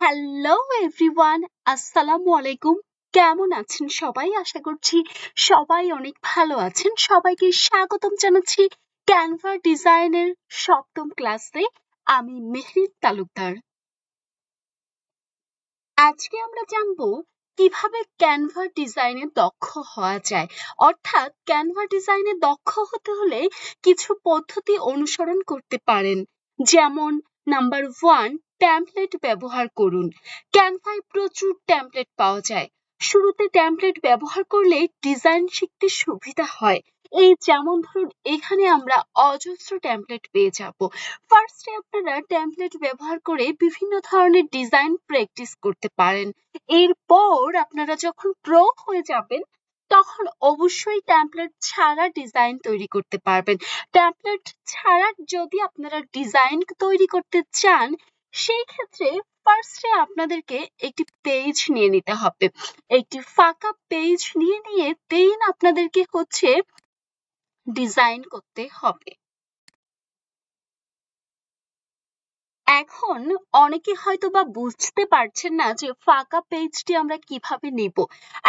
Hello everyone, আসসালামু আলাইকুম। কেমন আছেন সবাই? আশা করছি সবাই অনেক ভালো আছেন। সবাইকে স্বাগতম জানাচ্ছি ক্যানভা ডিজাইনের সপ্তম ক্লাসে। আমি মেহরিন তালুকদার। আজকে আমরা জানবো কিভাবে ক্যানভা ডিজাইনে দক্ষ হওয়া যায়। অর্থাৎ ক্যানভা ডিজাইনে দক্ষ হতে হলে কিছু পদ্ধতি অনুসরণ করতে পারেন। যেমন নাম্বার 1, টেমপ্লেট ব্যবহার করুন। ক্যানভায় প্রচুর টেমপ্লেট পাওয়া যায়। শুরুতে টেমপ্লেট ব্যবহার করলে ডিজাইন শিখতে সুবিধা হয়। এই যেমন ধরুন এখানে আমরা অজস্র টেমপ্লেট পেয়ে যাব। ফার্স্টে আপনারা টেমপ্লেট ব্যবহার করে বিভিন্ন ধরনের ডিজাইন প্র্যাকটিস করতে পারেন। এরপর আপনারা যখন প্রো হয়ে যাবেন তখন অবশ্যই টেমপ্লেট ছাড়া ডিজাইন তৈরি করতে পারবেন। টেমপ্লেট ছাড়া যদি আপনারা ডিজাইন তৈরি করতে চান সেই ক্ষেত্রে ফার্স্টে আপনাদেরকে একটি পেজ নিয়ে নিতে হবে। একটি ফাঁকা পেজ নিয়ে দেন আপনাদেরকে ডিজাইন করতে হবে। এখন অনেকে হয়তোবা বুঝতে পারছেন না যে ফাঁকা পেজটি আমরা কিভাবে নিব,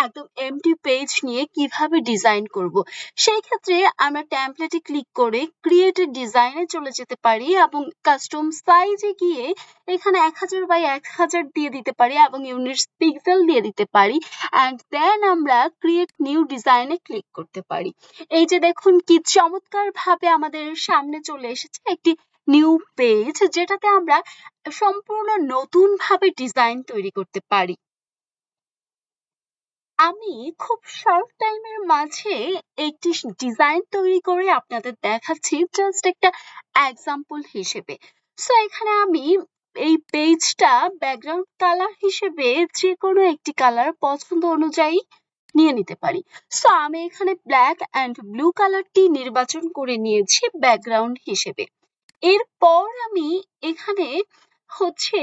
একদম এমটি পেজ নিয়ে কিভাবে ডিজাইন করব। সেই ক্ষেত্রে আমরা টেমপ্লেটে ক্লিক করে ক্রিয়েট ডিজাইনে চলে যেতে পারি এবং কাস্টম সাইজে গিয়ে এখানে 1000 বাই 1000 দিয়ে দিতে পারি এবং ইউনিটস পিক্সেল দিয়ে দিতে পারি অ্যান্ড দেন আমরা ক্রিয়েট নিউ ডিজাইনে ক্লিক করতে পারি। এই যে দেখুন কি চমৎকার ভাবে আমাদের সামনে চলে এসেছে একটি নিউ পেজ, যেটাতে আমরা সম্পূর্ণ নতুন ভাবে ডিজাইন তৈরি করতে পারি। আমি খুব শর্ট টাইমের মাঝে একটি ডিজাইন তৈরি করে আপনাদের দেখাচ্ছি, জাস্ট একটা এক্সাম্পল হিসেবে। সো এখানে আমি এই পেজটা ব্যাকগ্রাউন্ড কালার হিসেবে যে কোনো একটি কালার পছন্দ অনুযায়ী নিয়ে নিতে পারি। সো আমি এখানে ব্ল্যাক অ্যান্ড ব্লু কালারটি নির্বাচন করে নিয়েছি ব্যাকগ্রাউন্ড হিসেবে। এরপর আমি এখানে হচ্ছে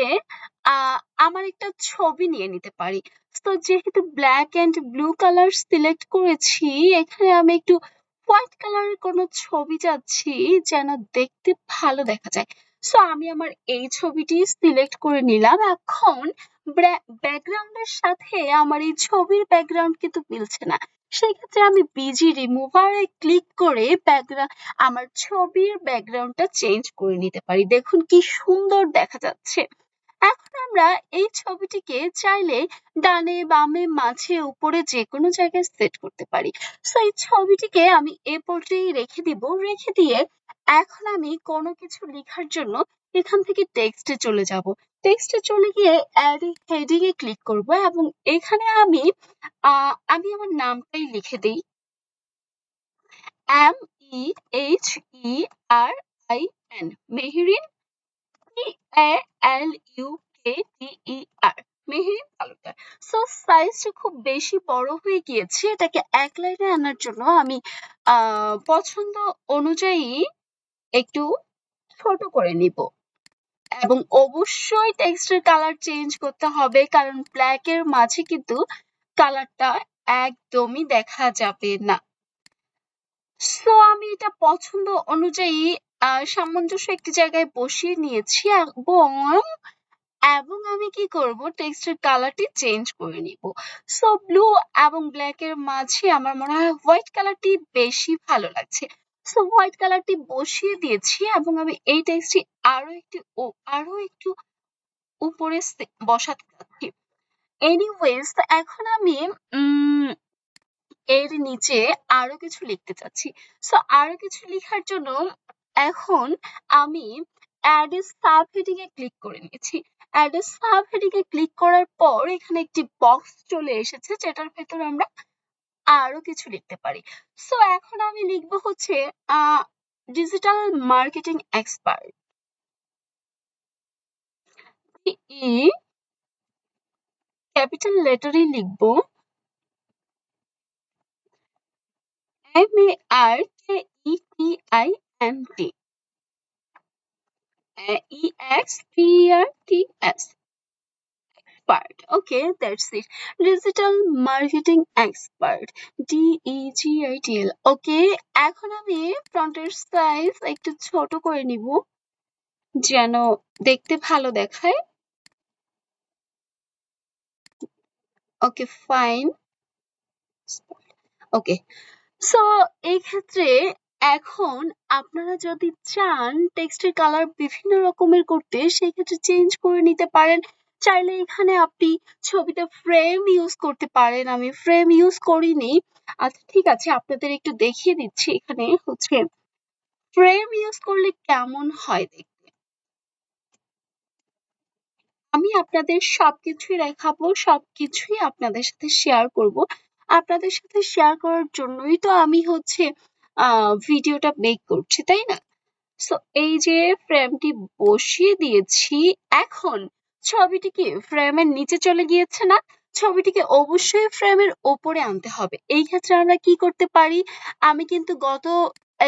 আমার একটা ছবি নিয়ে নিতে পারি। তো যেহেতু black and blue colour select করেছি, এখানে আমি একটু হোয়াইট কালারের কোনো ছবি চাচ্ছি যেন দেখতে ভালো দেখা যায়। সো আমি আমার এই ছবিটি সিলেক্ট করে নিলাম। এখন ব্যাকগ্রাউন্ডের সাথে আমার এই ছবির ব্যাকগ্রাউন্ড কিন্তু মিলছে না। সেই ক্ষেত্রে আমি বিজি রিমুভারে ক্লিক করে আমার ছবির ব্যাকগ্রাউন্ডটা চেঞ্জ করে নিতে পারি। দেখুন কি সুন্দর দেখা যাচ্ছে। এখন আমরা এই ছবিটিকে চাইলে ডানে বামে মাঝে উপরে যে কোনো জায়গায় সেট করতে পারি। সো এই ছবিটিকে আমি এ পর্যায়ে রেখে দিব। রেখে দিয়ে এখন আমি কোনো কিছু লেখার জন্য এখান থেকে টেক্সটে চলে যাব। টেক্সটে চলে গিয়ে অ্যাড হেডিং এ ক্লিক করব এবং এখানে আমি আমার নামটাই লিখে দিই। MEHERIN, Meherin, TALUKDER, Meherin Talukdar. So সাইজটা খুব বেশি বড় হয়ে গিয়েছে, এটাকে এক লাইনে আনার জন্য আমি পছন্দ অনুযায়ী একটু ছোট করে নিব এবং অবশ্যই টেক্সটের কালার চেঞ্জ করতে হবে, কারণ ব্ল্যাক এর মাঝে কিন্তু কালারটা একদমই দেখা যাবে না। সো আমি এটা পছন্দ অনুযায়ী সামঞ্জস্য একটি জায়গায় বসিয়ে নিয়েছি এবং আমি কি করব, টেক্সটের কালারটি চেঞ্জ করে নিব। সো ব্লু এবং ব্ল্যাক এর মাঝে আমার মনে হয় হোয়াইট কালারটি বেশি ভালো লাগছে। সো হোয়াইট কালারটি বসিয়ে দিয়েছি এবং আমি এই টেক্সটটি আরো একটু উপরে বসাতে চাচ্ছি। এনিওয়েজ, এখন আমি এর নিচে আরো কিছু লিখতে চাচ্ছি। সো আরো কিছু লেখার জন্য এখন আমি অ্যাড এ সাব হেডিং এ ক্লিক করে নিয়েছি। অ্যাড এ সাব হেডিং এ ক্লিক করার পর এখানে একটি বক্স চলে এসেছে, যেটার ভেতর আমরা আরো কিছু লিখতে পারি। সো এখন আমি লিখবো ডিজিটাল মার্কেটিং এক্সপার্ট। ক্যাপিটাল লেটারে লিখবো MERKETINT, EXPERTS, expert. Okay, that's it. Digital marketing expert, DEGITL. Okay, এখন আমি ফন্টের সাইজ একটু ছোট করে নিব যেন দেখতে ভালো দেখায়। ওকে, ফাইন। ওকে, সো এই ক্ষেত্রে এখন আপনারা যদি চান টেক্সটের কালার বিভিন্ন রকমের করতে, সেই ক্ষেত্রে চেঞ্জ করে নিতে পারেন। চাইলে এখানে আপনি ছবিতে ফ্রেম ইউজ করতে পারেন। আমি ফ্রেম ইউজ করিনি। আচ্ছা ঠিক আছে, আপনাদের একটু দেখিয়ে দিচ্ছি এখানে হচ্ছে ফ্রেম ইউজ করলে কেমন হয় দেখতে। আমি আপনাদের সবকিছুই দেখাবো, সবকিছুই আপনাদের সাথে শেয়ার করব। আপনাদের সাথে শেয়ার করার জন্যই তো আমি হচ্ছে ভিডিওটা মেক করছি, তাই না? সো এই যে ফ্রেমটি বসিয়ে দিয়েছি, এখন ছবিটি কি ফ্রেমের নিচে চলে গিয়েছে না? ছবিটিকে অবশ্যই ফ্রেমের ওপরে আনতে হবে। এই ক্ষেত্রে আমরা কি করতে পারি? আমি কিন্তু গত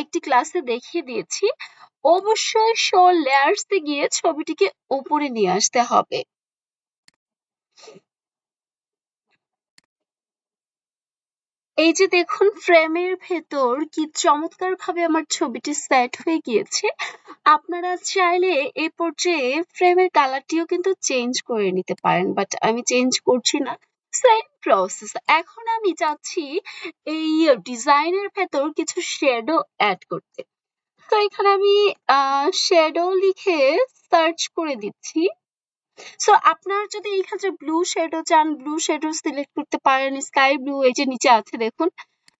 একটি ক্লাসে দেখিয়ে দিয়েছি, অবশ্যই শো লেয়ার্সে গিয়ে ছবিটিকে ওপরে নিয়ে আসতে হবে। এই যে দেখুন ফ্রেমের ভেতর কি চমৎকার ভাবে আমার ছবিটি সেট হয়ে গিয়েছে। আপনারা চাইলে এই পর্যায়ে ফ্রেমের কালারটিও কিন্তু চেঞ্জ করে নিতে পারেন, বাট আমি চেঞ্জ করছি না। Same process. এখন আমি চাচ্ছি এই ডিজাইনের ভেতর কিছু শ্যাডো অ্যাড করতে। তো এখানে আমি শ্যাডো লিখে সার্চ করে দিচ্ছি। সো আপনারা যদি এই ক্ষেত্রে ব্লু শ্যাডো চান, ব্লু শ্যাডো সিলেক্ট করতে পারেন। স্কাই ব্লু এই যে নিচে আছে দেখুন,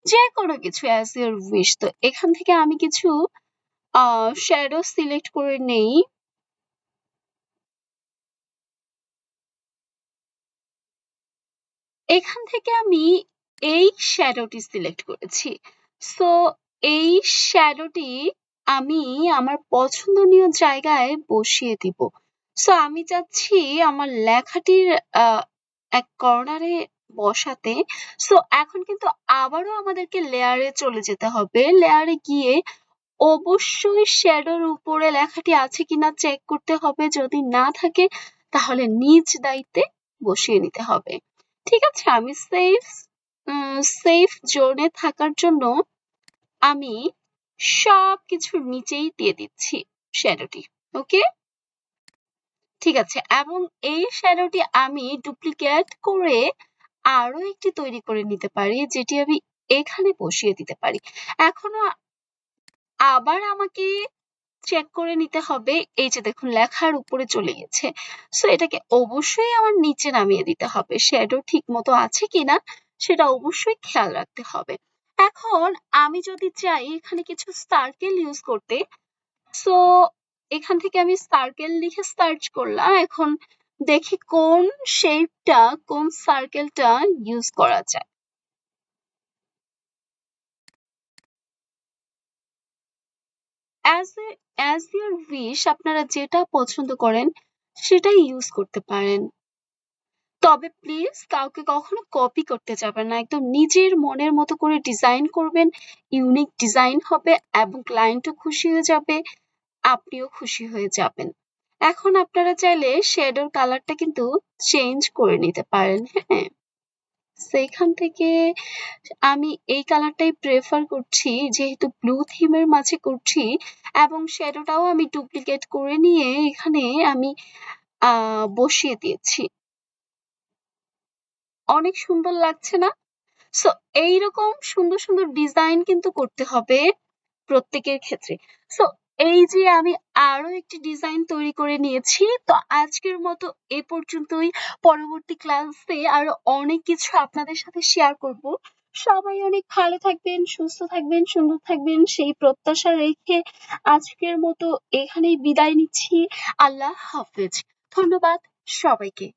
যে কোনো কিছু অ্যাজ ইউর উইশ। তো এখান থেকে আমি কিছু শ্যাডো সিলেক্ট করে নেই। এখান থেকে আমি এই শ্যাডোটি সিলেক্ট করেছি। সো এই শ্যাডোটি আমি আমার পছন্দনীয় জায়গায় বসিয়ে দিব। সো আমি চাচ্ছি আমার লেখাটির এক কর্নারে বসাতে। সো এখন কিন্তু আবারও আমাদেরকে লেয়ারে চলে যেতে হবে। লেয়ারে গিয়ে অবশ্যই শ্যাডোর উপরে লেখাটি আছে কিনা চেক করতে হবে। যদি না থাকে তাহলে নিজ দায়িত্বে বসিয়ে নিতে হবে। ঠিক আছে, আমি সেফ জোনে থাকার জন্য আমি সবকিছুর নিচেই দিয়ে দিচ্ছি শ্যাডোটি। ওকে, ঠিক আছে। এবং এই শ্যাডোটি আমি ডুপ্লিকেট করে আরো একটি তৈরি করে নিতে পারি, যেটি আমি এখানে বসিয়ে দিতে পারি। এখনো আবার আমাকে চেক করে নিতে হবে। এই যে দেখুন লেখার উপরে চলে গেছে। সো এটাকে অবশ্যই আমার নিচে নামিয়ে দিতে হবে। শ্যাডো ঠিক মতো আছে কিনা সেটা অবশ্যই খেয়াল রাখতে হবে। এখন আমি যদি চাই এখানে কিছু সার্কেল ইউজ করতে, সো এখান থেকে আমি সার্কেল লিখে সার্চ করলাম। এখন দেখি কোন শেপটা, কোন সার্কেলটা ইউজ করা যায়। অ্যাজ ইউর উইশ, আপনারা যেটা পছন্দ করেন সেটাই ইউজ করতে পারেন। তবে প্লিজ কাউকে কখনো কপি করতে যাবেন না। একদম নিজের মনের মতো করে ডিজাইন করবেন। ইউনিক ডিজাইন হবে এবং ক্লায়েন্টও খুশি হয়ে যাবে, আপনিও খুশি হয়ে যাবেন। এখন আপনারা চাইলে শ্যাডোর কালারটা কিন্তু চেঞ্জ করে নিতে পারেন। হ্যাঁ, সেইখান থেকে আমি এই কালারটাই প্রেফার করছি, যেহেতু ব্লু থিমের মাঝে করছি। এবং শ্যাডোটাও আমি ডুপ্লিকেট করে নিয়ে এখানে আমি বসিয়ে দিয়েছি। অনেক সুন্দর লাগছে না? সো এইরকম সুন্দর সুন্দর ডিজাইন কিন্তু করতে হবে প্রত্যেকের ক্ষেত্রে। সো এই যে আমি আরো একটি ডিজাইন তৈরি করে নিয়েছি। তো আজকের মতো এ পর্যন্তই। পরবর্তী ক্লাসে আরো অনেক কিছু আপনাদের সাথে শেয়ার করব। সবাই অনেক ভালো থাকবেন, সুস্থ থাকবেন, সুন্দর থাকবেন সেই প্রত্যাশা রেখে আজকের মতো এখানেই বিদায় নিচ্ছি। আল্লাহ হাফেজ। ধন্যবাদ সবাইকে।